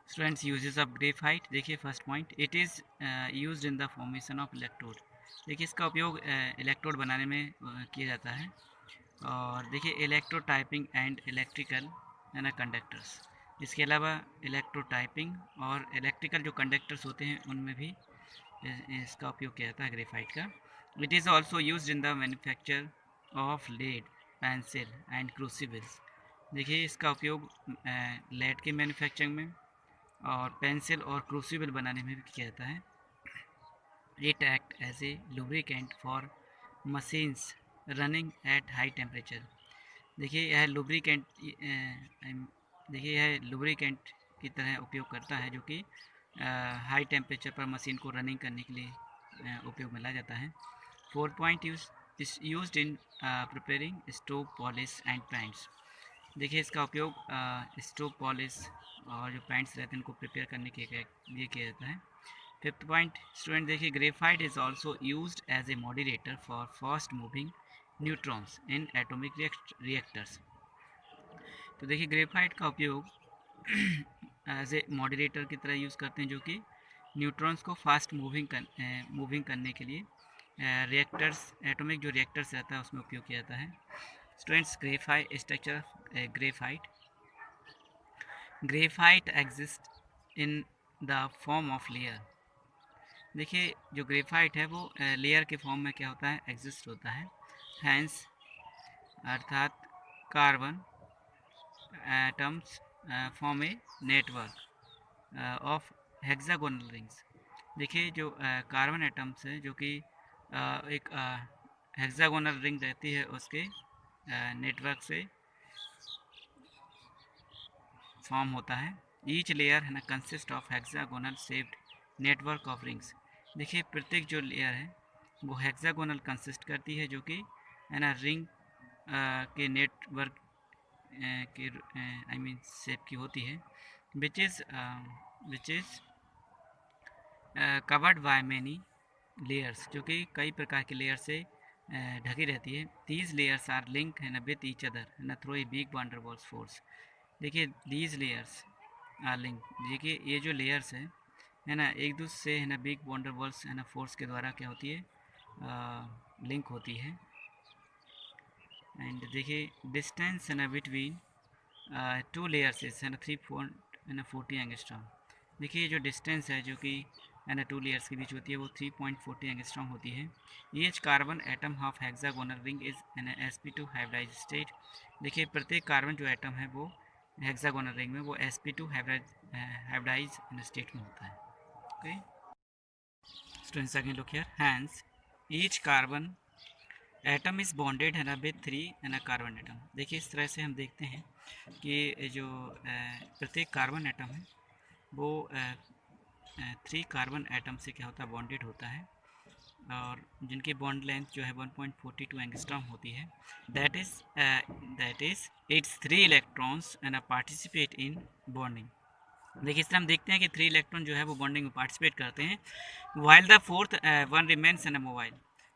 Students uses of graphite, देखिए first point, it is used in the formation of electrode. देखिए इसका उपयोग electrode बनाने में किया जाता है। और देखिए इलेक्ट्रोटाइपिंग एंड इलेक्ट्रिकल है ना कंडक्टर्स। इसके अलावा इलेक्ट्रोटाइपिंग और इलेक्ट्रिकल जो कंडक्टर्स होते हैं उनमें भी इसका उपयोग किया जाता है ग्रेफाइट का। It is also use in the manufacture of lead, pencil and crucibles. देखिए इसका उपयोग लेड के मैन्युफैक्चरिंग में और पेंसिल और क्रूसिबल बनाने में भी किया जाता है। It act as a lubricant for machines running at high temperature. देखिए यह लुब्रिकेंट देखिए यह लुब्रिकेंट की तरह उपयोग करता है, जो कि हाई टेम्परेचर पर मशीन को रनिंग करने के लिए उपयोग में लाया जाता है। Fourth point, is used in preparing stove polish and paints. देखिए इसका उपयोग स्टोव पॉलिश और जो पेंट्स रहते हैं उनको प्रिपेयर करने के लिए किया जाता है। फिफ्थ पॉइंट स्टूडेंट, देखिए graphite is also used as a moderator for fast moving neutrons in atomic reactors. तो देखिए ग्रेफाइट का उपयोग एज ए मॉडरेटर की तरह यूज़ करते हैं, जो कि न्यूट्रॉन्स को फास्ट मूविंग करने के लिए रिएक्टर्स, एटॉमिक जो रिएक्टर्स रहता है उसमें उपयोग किया जाता है। Students graphite structure, graphite graphite exist in the form of layer. देखिए जो ग्रेफाइट है वो लेयर के फॉर्म में क्या होता है, एग्जिस्ट होता है। हैंस अर्थात carbon atoms form a network of hexagonal rings. देखिए जो कार्बन एटम्स है जो कि एक हेक्सागोनल रिंग रहती है उसके नेटवर्क से फॉर्म होता है। ईच लेयर है ना consist of hexagonal shaped network of rings. देखिए प्रत्येक जो लेयर है वो हेक्सागोनल कंसिस्ट करती है, जो कि है ना रिंग के नेटवर्क के आई मीन शेप की होती है, which is covered by many layers, जो कि कई प्रकार के लेयर से ढकी रहती है। दीज लेयर्स आर लिंक है ना विथ ईच अदर है ना through a big van der Waals force. देखिए दीज लेयर्स आर लिंक, देखिए ये जो लेयर्स है ना एक दूसरे से है ना बिग वंडरबॉल्स है ना फोर्स के द्वारा क्या होती है, लिंक होती है। एंड देखिए डिस्टेंस है ना बिटवीन टू लेयर्स इज है ना 3.40 एंगस्ट्रॉम। देखिए जो डिस्टेंस है जो कि है ना टू लेयर्स के बीच होती है वो 3.40 एंगस्ट्रॉम होती है। Each carbon atom of hexagonal ring is an sp2 hybridise state. देखिए प्रत्येक कार्बन जो एटम है वो हेक्सागोनल रिंग में वो sp2 हाइब्रिडाइज स्टेट में होता है। Okay students, second look here, hence each carbon atom is bonded है ना विथ 3 है ना कार्बन एटम। देखिए इस तरह से हम देखते हैं कि जो प्रत्येक कार्बन एटम है वो 3 कार्बन एटम से क्या होता है, बॉन्डेड होता है, और जिनकी बॉन्ड लेंथ जो है 1.42 एंगस्ट्रॉम होती है। दैट इज़ इट्स 3 इलेक्ट्रॉन्स है ना पार्टिसिपेट इन बॉन्डिंग। देखिए इस तरह हम देखते हैं कि 3 इलेक्ट्रॉन जो है वो बॉन्डिंग में पार्टिसिपेट करते हैं, while the fourth one remains in a mobile.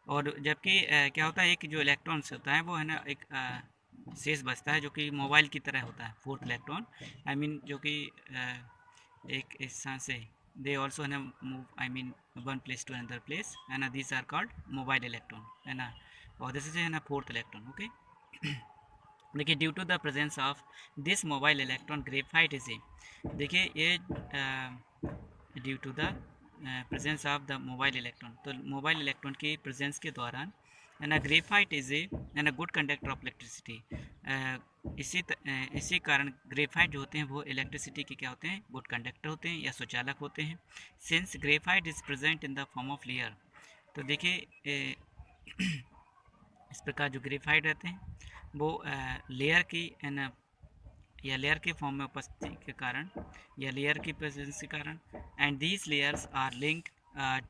और जबकि क्या होता है, एक जो इलेक्ट्रॉन्स होता है वो है ना एक शेष बचता है, जो कि मोबाइल की तरह होता है फोर्थ इलेक्ट्रॉन। आई मीन जो कि एक स्थान से दे ऑल्सो है ना move, I mean one place to another place है ना, this are called mobile electron है ना, और दिस इज है ना फोर्थ इलेक्ट्रॉन। ओके देखिए due to the presence of this mobile electron graphite is a, देखिए ये due to the presence of the mobile electron, तो मोबाइल इलेक्ट्रॉन की प्रेजेंस के दौरान an graphite is a good conductor of electricity. इसी कारण graphite जो होते हैं वो इलेक्ट्रिसिटी के क्या होते हैं, गुड कंडक्टर होते हैं या सुचालक होते हैं। Since graphite is present in the form of layer, तो देखिए इस प्रकार जो ग्रेफाइट रहते हैं वो लेयर की या लेयर के फॉर्म में उपस्थिति के कारण या लेयर की प्रेजेंस के कारण, and these layers are link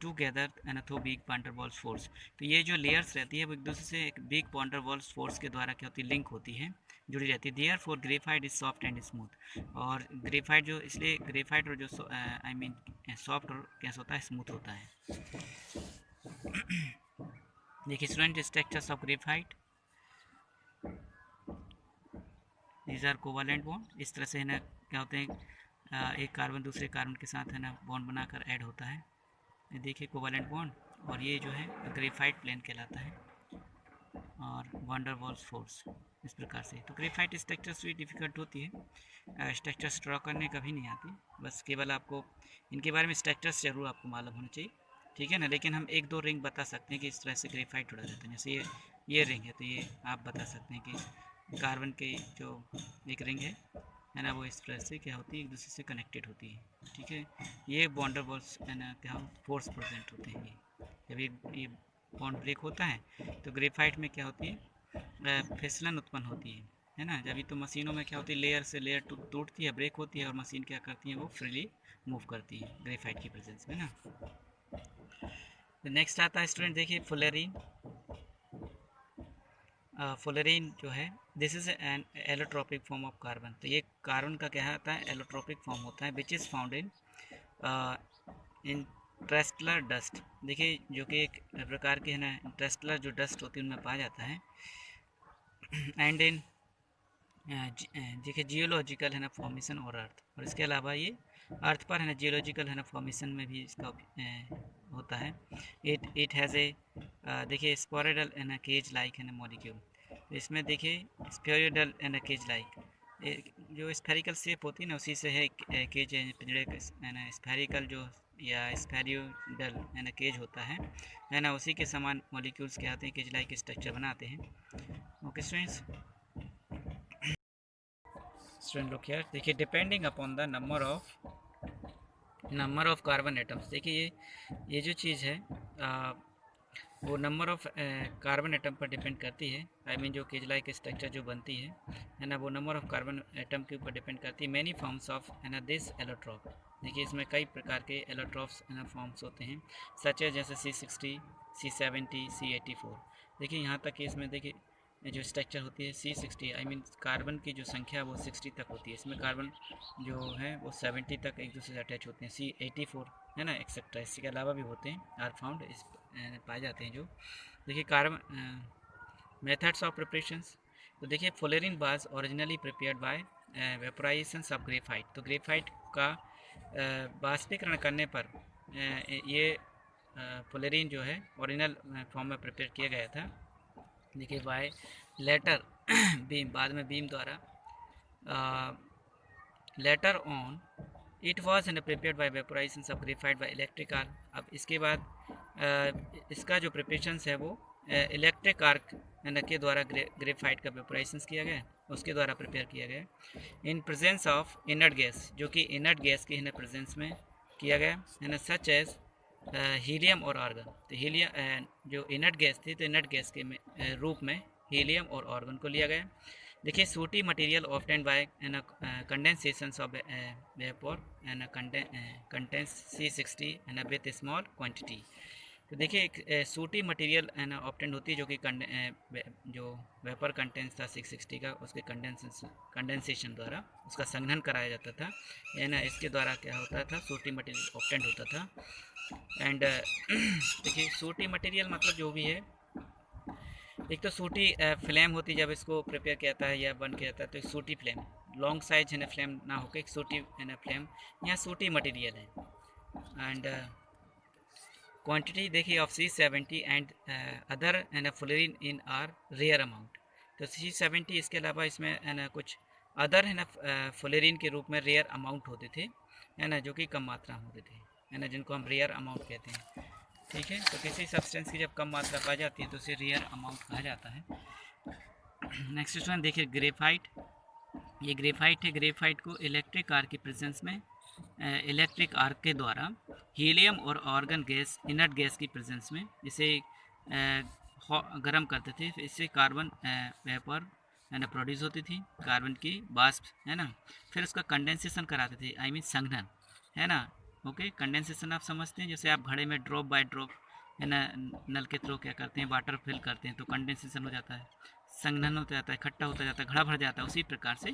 together and through big van der Waals force. तो ये जो लेयर्स रहती है वो एक दूसरे से एक बिग वंडरबॉल्स फोर्स के द्वारा क्या होती है, लिंक होती है, जुड़ी रहती है। Therefore graphite is soft and smooth, और ग्रेफाइट जो इसलिए ग्रेफाइट और जो आई मीन सॉफ्ट और कैसा होता है, स्मूथ होता है। देखिए student structures of graphite, these are covalent bond. इस तरह से है ना क्या होते हैं, एक कार्बन दूसरे कार्बन के साथ है ना बॉन्ड बनाकर ऐड होता है, ये देखिए कोवैलेंट बॉन्ड, और ये जो है ग्रेफाइट प्लेन कहलाता है, और वंडर वॉल्स फोर्स इस प्रकार से। तो ग्रेफाइट स्ट्रक्चर्स भी डिफ़िकल्ट होती है, स्ट्रक्चर्स ड्रॉ करने कभी नहीं आती, बस केवल आपको इनके बारे में स्ट्रक्चर्स जरूर आपको मालूम होना चाहिए, ठीक है ना। लेकिन हम एक दो रिंग बता सकते हैं कि इस तरह से ग्रेफाइट उड़ा जाता है। जैसे ये रिंग है, तो ये आप बता सकते हैं कि कार्बन के जो एक रिंग है ना, वो इस तरह से क्या होती है, एक दूसरे से कनेक्टेड होती है, ठीक है। ये बॉन्डर वॉल्स है ना क्या फोर्स प्रेजेंट होते हैं। ये जब ये बॉन्ड ब्रेक होता है तो ग्रेफाइट में क्या होती है, फिसलन उत्पन्न होती है ना। जब तो मशीनों में क्या होती है, लेयर से लेयर टूटती है, ब्रेक होती है, और मशीन क्या करती है, वो फ्रीली मूव करती है ग्रेफाइट की प्रेजेंस में ना। नेक्स्ट आता है स्टूडेंट, देखिए फुलेरिन। फुलेरिन जो है, this is an allotropic form of carbon. तो ये कार्बन का क्या होता है, एलोट्रोपिक फॉर्म होता है, which is found in interstellar dust. देखिए जो कि एक प्रकार के है ना इंटरेस्टलर जो डस्ट होती है उनमें पाया जाता है। एंड इन देखिए जियोलॉजिकल है ना फॉर्मेशन और अर्थ, और इसके अलावा ये अर्थ पर है ना जियोलॉजिकल है ना फॉर्मेशन में भी इसका होता है। इट हैज़ ए देखिए स्पोरेडल है ना केज लाइक है ना मॉलिक्यूल। तो इसमें देखिए स्फेरिडल है ना केज लाइक जो स्फेरिकल शेप होती है ना, उसी से है केज पिंजरे है ना स्फेरिकल जो या स्फेरिडल है ना केज होता है ना, उसी के समान मॉलिक्यूल्स क्या होते हैं, केज लाइक स्ट्रक्चर बनाते हैं। ओके स्टूडेंट्स, look here, देखिए depending upon the number of carbon atoms. देखिए ये जो चीज़ है वो नंबर ऑफ कार्बन एटम पर डिपेंड करती है। आई मीन जो केज लाइक स्ट्रक्चर जो बनती है ना, वो नंबर ऑफ कार्बन एटम के ऊपर डिपेंड करती है। मैनी फॉर्म्स ऑफ है ना दिस एलोट्रॉप। देखिए इसमें कई प्रकार के एलोट्रॉप्स है ना फॉर्म्स होते हैं, सच है जैसे C60, C70, C84। देखिए यहाँ तक कि इसमें देखिए जो स्ट्रक्चर होती है C60, आई मीन कार्बन की जो संख्या वो 60 तक होती है। इसमें कार्बन जो है वो 70 तक एक दूसरे से अटैच होते हैं, C84 है ना एक्सेट्रा। इसके अलावा भी होते हैं, आर फाउंड, इस पाए जाते हैं जो। देखिए कार्बन मेथड्स ऑफ प्रिपरेशंस। तो देखिए fullerene was originally prepared by vaporisation of graphite. तो ग्रेफाइट का बाष्पीकरण करने पर ये फुलेरिन जो है ओरिजिनल फॉर्म में प्रिपेयर किया गया था। देखिए बाय लेटर बीम, बाद में बीम द्वारा later on it was and prepared by vaporisation of graphite by electric arc. अब इसके बाद इसका जो प्रिपरेशन है वो इलेक्ट्रिक आर्क के द्वारा ग्रेफाइट का वेपोराइजेशन किया गया, उसके द्वारा प्रिपेयर किया गया in presence of inert gas, जो कि इनर्ट गैस की है ना प्रेजेंस में किया गया है ना, सच एज हीलियम और आर्गन। तो हीलियम जो इनर्ट गैस थी, तो इनर्ट गैस के रूप में हीलियम और आर्गन को लिया गया। देखिए sooty material obtained by condensation of vapour and contains C60 है विथ स्मॉल क्वांटिटी। तो देखिए एक सूटी मटेरियल है ना ऑब्टेंड होती है, जो कि जो वेपर कंटेंस था 660 का, उसके कंडेंसेशन द्वारा उसका संघनन कराया जाता था है ना। इसके द्वारा क्या होता था, सूटी मटेरियल ऑब्टेंड होता था। एंड देखिए सूटी मटेरियल मतलब जो भी है, एक तो सूटी फ्लेम होती है जब इसको प्रिपेयर किया जाता है या बन किया जाता है, तो एक सूटी फ्लेम, लॉन्ग साइज है ना फ्लेम ना होकर एक सूटी है ना फ्लेम, यहाँ सूटी मटेरियल है। एंड क्वांटिटी देखिए ऑफ C70 एंड अदर है ना fullerene in are rare amount. तो C70 इसके अलावा इसमें है ना कुछ अदर है ना फुलेरिन के रूप में रेयर अमाउंट होते थे है ना, जो कि कम मात्रा में होते थे है ना, जिनको हम रेयर अमाउंट कहते हैं, ठीक है। तो किसी सब्सटेंस की जब कम मात्रा पाई जाती है तो उसे रेयर अमाउंट कहा जाता है। नेक्स्ट स्टूडेंट देखिए ग्रेफाइट। ये ग्रेफाइट है, ग्रेफाइट को इलेक्ट्रिक आर्क की प्रेजेंस में इलेक्ट्रिक आर्क के द्वारा हीलियम और आर्गन गैस इनर्ट गैस की प्रेजेंस में इसे गर्म करते थे, इससे कार्बन वेपर है ना प्रोड्यूस होती थी, कार्बन की वाष्प है ना। फिर उसका कंडेंसेशन कराते थे, आई मीन संघनन है ना। ओके, कंडेंसेशन आप समझते हैं, जैसे आप घड़े में ड्रॉप बाय ड्रॉप है ना नल के थ्रू क्या करते हैं, वाटर फिल करते हैं, तो कंडेंसेशन हो जाता है, संघनन होता जाता है, इकट्ठा होता जाता है, घड़ा भर जाता है। उसी प्रकार से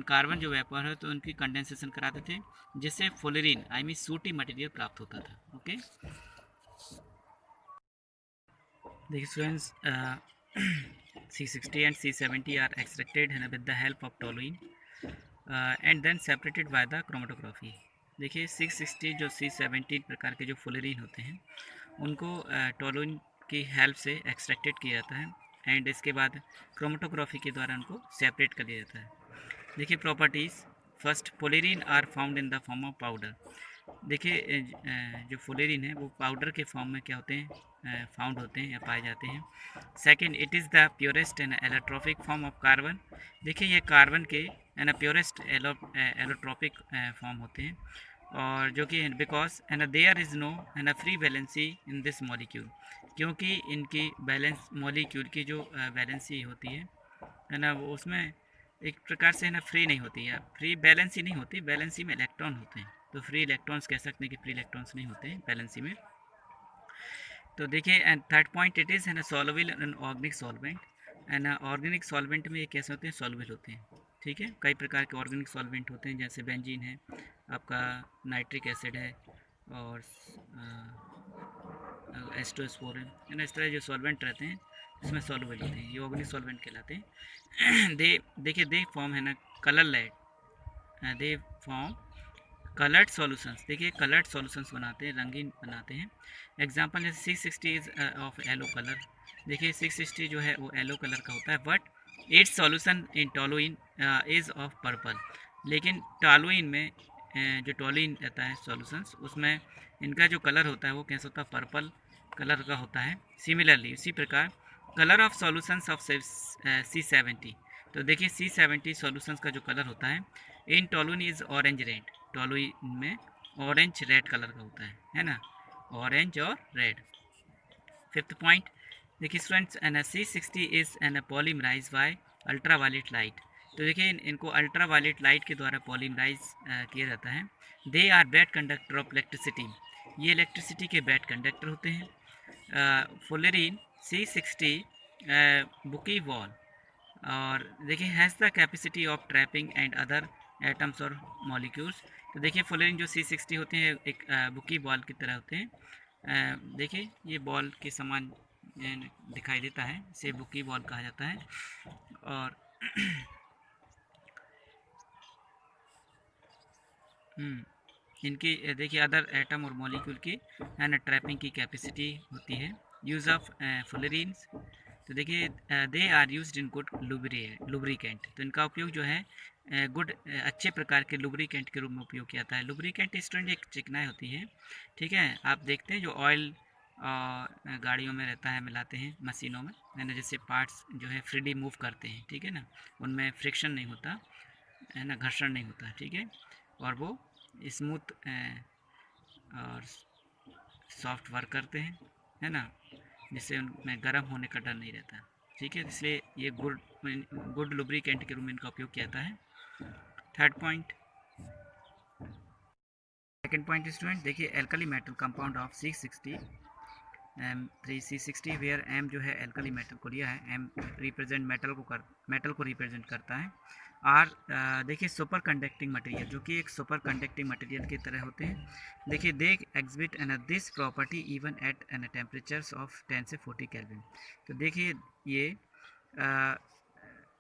कार्बन जो वेपर है तो उनकी कंडेंसेशन कराते थे, जिससे fullerene I mean sooty material प्राप्त होता था। ओके देखिए students, C60 and C70 are extracted with the help of toluene. And then separated by the chromatography. देखिए 660 जो C17 प्रकार के जो फुलरीन होते हैं उनको टोलुइन की हेल्प से एक्सट्रैक्टेड किया जाता है एंड इसके बाद क्रोमेटोग्राफी के द्वारा उनको सेपरेट कर लिया जाता है। देखिए properties, first fullerene are found in the form of powder. देखिए जो फुलेरिन है वो पाउडर के फॉर्म में क्या होते हैं, फाउंड होते हैं या पाए जाते हैं। Second, it is the purest and allotropic form of carbon. देखिए ये कार्बन के एंड प्योरेस्ट एलोट्रॉपिक फॉर्म होते हैं और जो कि because and there is no and free valency in this molecule, क्योंकि इनकी बैलेंस मॉलिक्यूल की जो वैलेंसी होती है ना, वो उसमें एक प्रकार से ना फ्री नहीं होती है, फ्री बैलेंसी नहीं होती, बैलेंसी में इलेक्ट्रॉन होते हैं, तो फ्री इलेक्ट्रॉन्स कह सकते हैं कि फ्री इलेक्ट्रॉन्स नहीं होते हैं बैलेंसी में। तो देखिए and third point, it is है soluble in organic solvent. And organic solvent में ये कैसे होते हैं, सॉल्युबल होते हैं। ठीक है, कई प्रकार के ऑर्गेनिक सॉल्वेंट होते हैं जैसे बेंजीन है, आपका नाइट्रिक एसिड है और एस्टोस्पोरिन है ना, इस तरह जो सॉल्वेंट रहते हैं इसमें सॉल्युबल होते हैं, ये ऑर्गेनिक सॉल्वेंट कहलाते हैं। देखिए दे फॉर्म है ना colour light, they form coloured solutions. देखिए कलर्ड सॉल्यूशंस बनाते हैं, रंगीन बनाते हैं। एग्जांपल जैसे 660 इज ऑफ येलो कलर। देखिए 660 जो है वो येलो कलर का होता है, but it's solution in toluene is of purple. लेकिन टोलुइन में जो टोलुइन रहता है सॉल्यूशंस, उसमें इनका जो कलर होता है वो कैसा होता है, पर्पल कलर का होता है। सिमिलरली इसी प्रकार colour of solutions of C70। तो देखिए C70 सॉल्यूशंस का जो कलर होता है in toluene is orange red. Toluene में ऑरेंज रेड कलर का होता है ना, ऑरेंज और रेड। फिफ्थ पॉइंट, देखिए students an C60 is an polymerise by ultra violet light. तो देखिए इनको अल्ट्रा वायलेट लाइट के द्वारा पॉलीमराइज किया जाता है। They are bad conductor of electricity. ये इलेक्ट्रिसिटी के बैड कंडक्टर होते हैं। फुलरीन C60 बुकी वॉल, और देखिए has the capacity of trapping and other atoms और मॉलिक्यूल्स। तो देखिए फुलरिन जो C60 होते हैं एक बुकी बॉल की तरह होते हैं। देखिए ये बॉल के समान दिखाई देता है, इसे बुकी बॉल कहा जाता है। और इनकी देखिए अदर एटम और मॉलिक्यूल की है ना ट्रैपिंग की कैपेसिटी होती है। यूज़ ऑफ फुलरीन्स, तो देखिए they are used in good lubricant. तो इनका उपयोग जो है गुड अच्छे प्रकार के लुब्रिकेंट के रूप में उपयोग किया जाता है। लुब्रिकेंट स्टूडेंट एक चिकनाई होती है, ठीक है, आप देखते हैं जो ऑयल गाड़ियों में रहता है, मिलाते हैं मशीनों में है ना, जिससे पार्ट्स जो है फ्रीली मूव करते हैं, ठीक है ना, उनमें फ्रिक्शन नहीं होता है ना, घर्षण नहीं होता, ठीक है, और वो स्मूथ और सॉफ्ट वर्क करते हैं है ना, जिससे उनमें गर्म होने का डर नहीं रहता। ठीक है, इसलिए ये गुड लुब्रिकेंट के रूप में इनका उपयोग किया जाता है। Third point, second point student, देखिए alkali metal compound of C60 M3C60 where M जो है एल्कली मेटल को लिया है, M रिप्रेजेंट मेटल को रिप्रेजेंट करता है। आर देखिए सुपर कंडक्टिंग मटेरियल, जो कि एक सुपर कंडक्टिंग मटेरियल की तरह होते हैं। देखिए they exhibit an this property even at an temperatures of 10 से 40 केल्विन। तो देखिए ये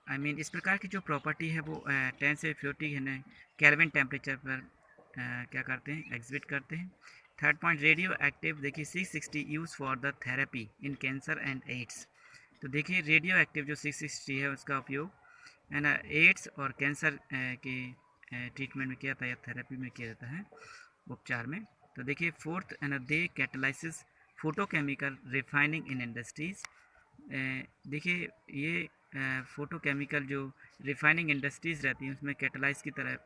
I mean, इस प्रकार की जो प्रॉपर्टी है वो 10 से 40 है ना केल्विन टेम्परेचर पर क्या करते हैं, एग्जिबिट करते हैं। थर्ड पॉइंट, रेडियो एक्टिव, देखिए C60 use for the therapy in cancer and AIDS. तो देखिए रेडियो एक्टिव जो C60 है उसका उपयोग है ना एड्स और कैंसर के ट्रीटमेंट में किया जाता है या थेरेपी में किया जाता है, उपचार में। तो देखिए फोर्थ है ना, दे कैटलाइसिस फोटोकेमिकल रिफाइनिंग इन इंडस्ट्रीज़। देखिए ये फोटोकेमिकल जो रिफाइनिंग इंडस्ट्रीज़ रहती हैं उसमें कैटलाइज की तरह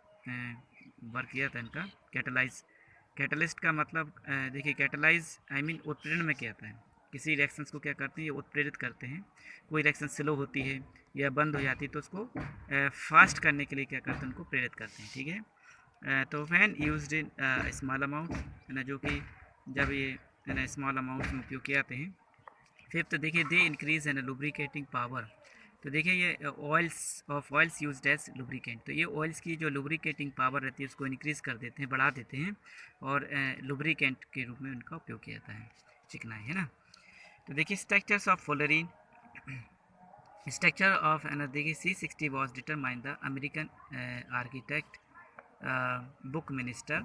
वर्क किया था इनका। कैटलिस्ट का मतलब देखिए कैटलाइज आई मीन उत्प्रेरण में क्या आता है, किसी रिएक्शंस को क्या करते हैं, ये उत्प्रेरित करते हैं। कोई रिएक्शन स्लो होती है या बंद हो जाती है तो उसको फास्ट करने के लिए क्या करते हैं, उनको प्रेरित करते हैं, ठीक है। तो when used in small amount है ना, जो कि जब ये है ना स्मॉल अमाउंट में उपयोग किए जाते हैं। फिफ्थ देखिए दे इंक्रीज है ना लुब्रिकेटिंग पावर। तो देखिए ये ऑयल्स यूज्ड एज लुब्रिकेंट, तो ये ऑयल्स की जो लुब्रिकेटिंग पावर रहती है उसको इंक्रीज़ कर देते हैं, बढ़ा देते हैं, और लुब्रिकेंट के रूप में उनका उपयोग किया जाता है, चिकनाई है ना। तो देखिए structures of fullerene, structure of है ना, देखिए C60 was determine the American architect book minister.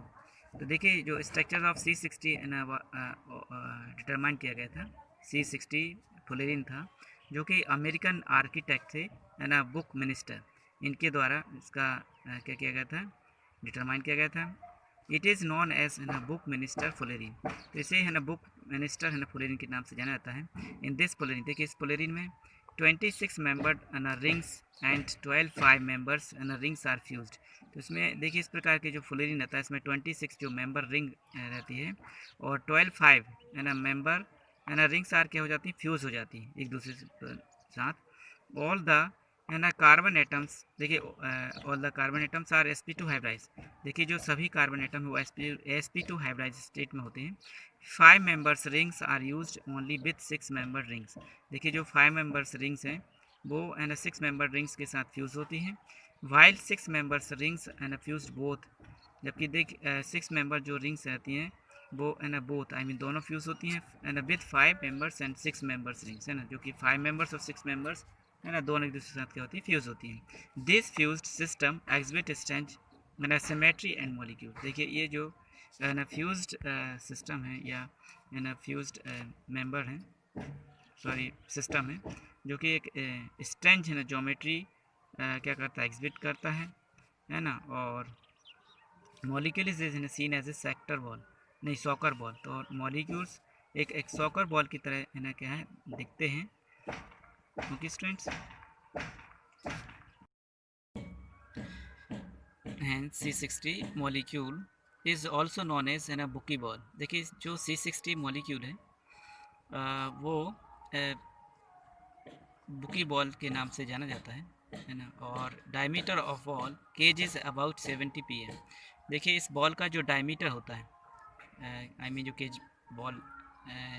तो देखिए जो स्ट्रक्चर ऑफ C60 है ना डिटरमाइन किया गया था। C60 फुलेरिन था जो कि अमेरिकन आर्किटेक्ट थे है ना, बुक मिनिस्टर, इनके द्वारा इसका क्या किया गया था, डिटरमाइन किया गया था। इट इज़ नॉन एज है ना बुक मिनिस्टर फुलेरिन। तो इसे है ना बुक मिनिस्टर है ना फुलेरिन के नाम से जाना जाता है। इन दिस फुलेरिन, देखिए इस फुलेरिन में 26 membered rings and 12 5 members rings are fused. तो इसमें देखिए इस प्रकार के जो फुलेरिन रहता है इसमें 26 जो मेंबर रिंग रहती है और 12 5 है ना मेंबर है ना रिंग्स आर क्या हो जाती है, फ्यूज हो जाती है एक दूसरे के साथ। ऑल द है ना कार्बन एटम्स, देखिए all the carbon atoms are sp2 hybridise. देखिए जो सभी कार्बन एटम है वो sp2 हाइब्राइज स्टेट में होते हैं। 5 members rings are used only with 6 member rings. देखिए जो 5 मेंबर्स रिंग्स हैं वो है ना 6 मेंबर रिंग्स के साथ फ्यूज होती हैं। वाइल 6 मेंबर्स रिंग्स है ना फ्यूज बोथ, जबकि देख 6 मेंबर जो रिंग्स रहती हैं वो है ना बोथ आई मीन दोनों फ्यूज़ होती हैं है ना with 5 members and 6 members rings, है ना, जो कि 5 मेंबर्स और 6 मेंबर्स है ना दोनों एक दूसरे के साथ क्या होती है, फ्यूज़ होती हैं। This fused system exhibit strength है ना सिमेट्री एंड मॉलिक्यूल। देखिए ये जो है ना फ्यूज्ड सिस्टम है या है ना फ्यूज्ड मेंबर है, सॉरी सिस्टम है, जो कि एक स्ट्रेंथ है ना ज्योमेट्री क्या करता है, एग्जिबिट करता है ना। और molecule is seen as a sector ball, नहीं सॉकर बॉल। तो मॉलिक्यूल्स एक सॉकर बॉल की तरह है ना क्या है, दिखते हैं। Okay students, hence C60 molecule is also known as है ना बुकी बॉल। देखिए जो C60 मॉलिक्यूल है वो बुकी बॉल के नाम से जाना जाता है ना। और diameter of ball cage is about 70 pm। देखिए इस बॉल का जो डायमीटर होता है आई मीन जो केज बॉल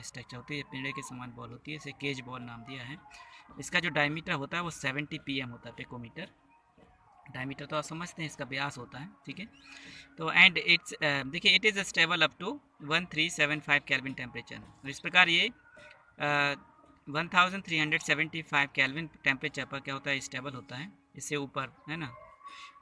स्ट्रक्चर होती है, पेड़े के समान बॉल होती है, इसे केज बॉल नाम दिया है। इसका जो डायमीटर होता है वो 70 pm होता है, पिकोमीटर। डायमीटर तो आप समझते हैं, इसका व्यास होता है, ठीक है। तो एंड इट्स देखिए it is stable up to 1375 kelvin temperature. इस प्रकार ये 1375 केल्विन टेम्परेचर पर क्या होता है, स्टेबल होता है, इससे ऊपर, है ना।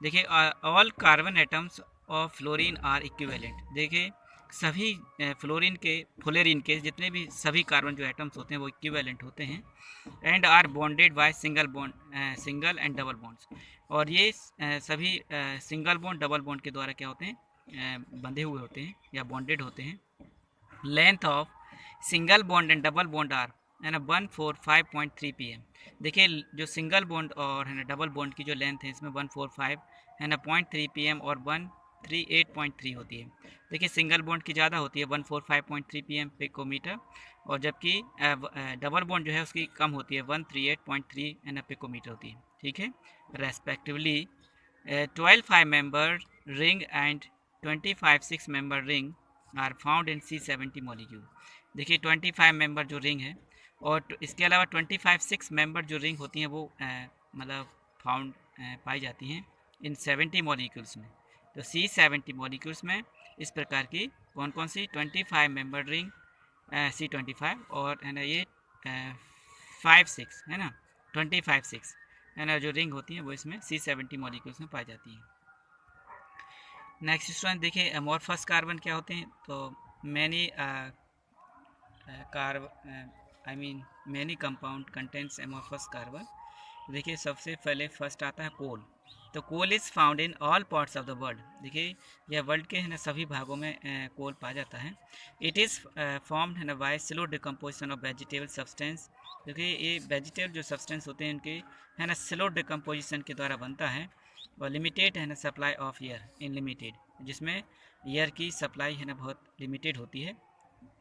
देखिए all carbon atoms of fluorine are equivalent. देखिए सभी फ्लोरीन के फ्लोरीन के जितने भी सभी कार्बन जो एटम्स होते हैं वो इक्विवेलेंट होते हैं। And are bonded by single bond, single and double bonds. और ये सभी सिंगल बॉन्ड डबल बॉन्ड के द्वारा क्या होते हैं, बंधे हुए होते हैं या बॉन्डेड होते हैं। Length of single bond and double bond are है ना 145.3 pm। देखिए जो सिंगल बॉन्ड और है ना डबल बॉन्ड की जो लेंथ है इसमें 145 है ना 0.3 pm और 138.3 होती है। देखिए सिंगल बॉन्ड की ज़्यादा होती है 145.3 pm पिकोमीटर, और जबकि डबल बॉन्ड जो है उसकी कम होती है 138.3 है ना पिकोमीटर होती है, ठीक है, respectively. 12 5 member ring and 25 6 member ring are found in C70 molecule. देखिए 25 मेंबर जो रिंग है और इसके अलावा 25 6 मेंबर जो रिंग होती हैं वो मतलब फाउंड पाई जाती हैं इन 70 मॉलिक्यूल्स में। तो C70 मॉलिक्यूल्स में इस प्रकार की कौन कौन सी 25 मेंबर रिंग C25 और है ना ये 5 6 है ना 25 6 है ना जो रिंग होती हैं वो इसमें C70 मॉलिक्यूल्स में पाई जाती हैं। नेक्स्ट स्टूडेंट देखिए अमोर्फस कार्बन क्या होते हैं। तो many I mean many compound contents amorphous carbon. देखिए सबसे पहले फर्स्ट आता है कोल। तो coal is found in all parts of the world. देखिए यह वर्ल्ड के है ना सभी भागों में कोल पाया जाता है। इट इज़ फॉर्म्ड है ना by slow decomposition of vegetable substance. देखिए ये वेजिटेबल जो सब्सटेंस होते हैं उनके है ना स्लो डिकम्पोजिशन के द्वारा बनता है। और लिमिटेड है ना supply of air in limited, जिसमें एयर की सप्लाई है ना बहुत लिमिटेड होती है,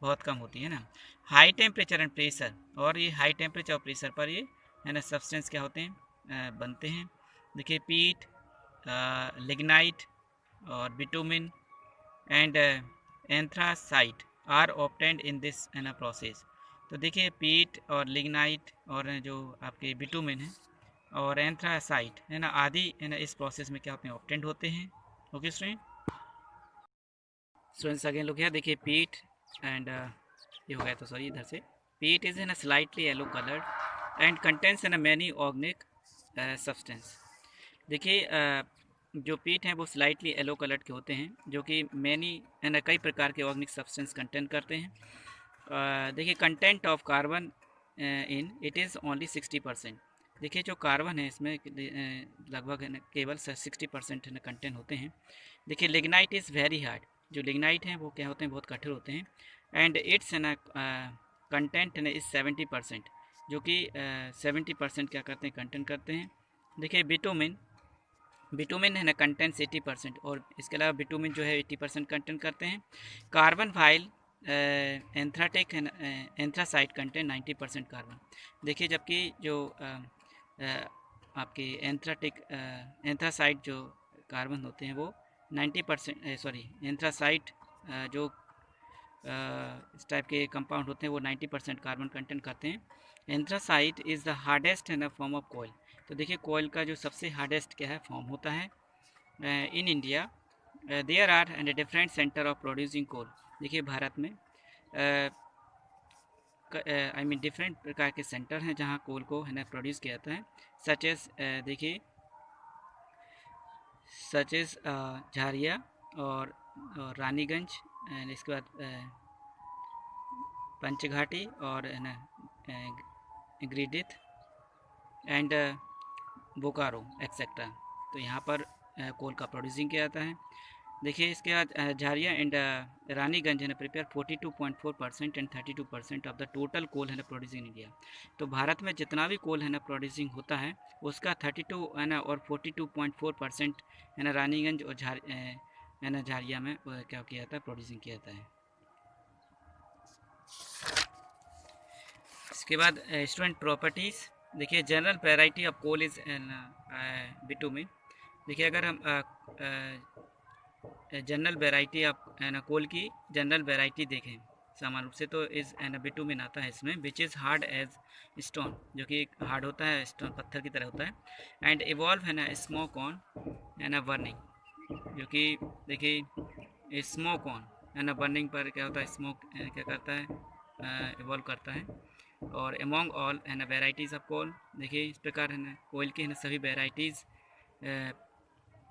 बहुत कम होती है ना। हाई टेम्परेचर एंड प्रेशर, और ये हाई टेम्परेचर और प्रेशर पर ये है ना सब्सटेंस क्या होते हैं, बनते हैं। देखिए पीट, लिग्नाइट और bitumen and anthracite are obtained in this है ना प्रोसेस। तो देखिए पीट और लिग्नाइट और जो आपके बिटुमिन है और एंथ्रासाइट है ना आदि है ना इस प्रोसेस में क्या होते हैं, ऑब्टेन्ड होते हैं। ओके स्टूडेंट्स अगेन लोग यहाँ देखिए पीट एंड ये हो गया, तो सॉरी इधर से पीट is in a slightly yellow coloured and contents in many organic substance. देखिए जो पीट हैं वो स्लाइटली येलो कलर के होते हैं, जो कि मैनी है कई प्रकार के ऑर्गेनिक सब्सटेंस कंटेंट करते हैं। देखिए content of carbon in it is only 60%। देखिए जो कार्बन है इसमें लगभग है ना केवल 60% है ना कंटेंट होते हैं। देखिए लिग्नाइट इज़ वेरी हार्ड। जो लिग्नाइट हैं वो क्या होते हैं, बहुत कठोर होते हैं। एंड इट्स है ना कंटेंट है ना इज़ 70%, जो कि 70% क्या करते हैं, कंटेंट करते हैं। देखिए बिटुमिन, बिटुमिन है ना कंटेंट्स 80%, और इसके अलावा बिटुमिन जो है 80% कंटेंट करते हैं। कार्बन फाइल एंथ्राटिक है ना एंथ्रासाइट कंटेंट 90% कार्बन। देखिए जबकि जो आपके एंथ्राटिक एंथ्रासाइट जो कार्बन होते हैं वो 90%, सॉरी एंथ्रासाइट जो इस टाइप के कंपाउंड होते हैं वो 90% कार्बन कंटेंट करते हैं। एंथ्रासाइट इज़ द हार्डेस्ट है ना फॉर्म ऑफ कोयल। तो देखिए कोयल का जो सबसे हार्डेस्ट क्या है फॉर्म होता है। In India there are and different centre of producing coal. देखिए भारत में आई मीन डिफरेंट प्रकार के सेंटर हैं जहाँ कोल को है ना प्रोड्यूस किया जाता है। सच एज देखिए सच एज झारिया और रानीगंज, एंड इसके बाद पंचघाटी और है ना गिरिडीह एंड बोकारो एक्सेट्रा। तो यहाँ पर कोल का प्रोड्यूसिंग किया जाता है। देखिए इसके बाद झारिया एंड रानीगंज है ना prepare 42.4% and 32% of the total coal है ना प्रोड्यूसिंग इंडिया। तो भारत में जितना भी कोल है ना प्रोड्यूसिंग होता है उसका 32 है ना और 42.4% है ना रानीगंज और है ना झारिया में क्या किया जाता है, प्रोड्यूसिंग किया जाता है। इसके बाद स्टूडेंट प्रॉपर्टीज़। देखिए general variety of coal is bitumen. देखिए अगर हम जनरल वैरायटी ऑफ कोल की जनरल वैरायटी देखें सामान्य रूप से, तो इस बिटुमिन आता है इसमें, which is hard as stone, जो कि हार्ड होता है, स्टोन पत्थर की तरह होता है। एंड इवॉल्व है ना स्मोक ऑन है ना बर्निंग, जो कि देखिए स्मोक ऑन है ना बर्निंग पर क्या होता है, स्मोक क्या करता है, इवॉल्व करता है। और एमोंग ऑल है ना वेराइटीज़ ऑफ कोल। देखिए इस प्रकार है ना कोयल की है ना सभी वेराइटीज़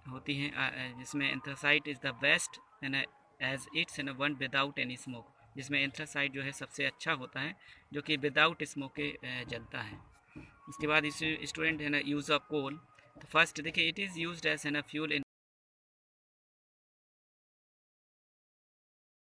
होती हैं, जिसमें एंथ्रासाइट इज़ द बेस्ट है ना एज इट्स है ना वन विदाउट एनी स्मोक, जिसमें एंथ्रासाइट जो है सबसे अच्छा होता है जो कि विदाउट स्मोक के जलता है। इसके बाद इस स्टूडेंट है ना यूज़ ऑफ कोल। तो फर्स्ट देखिए इट इज़ यूज्ड एज है ना फ्यूल इन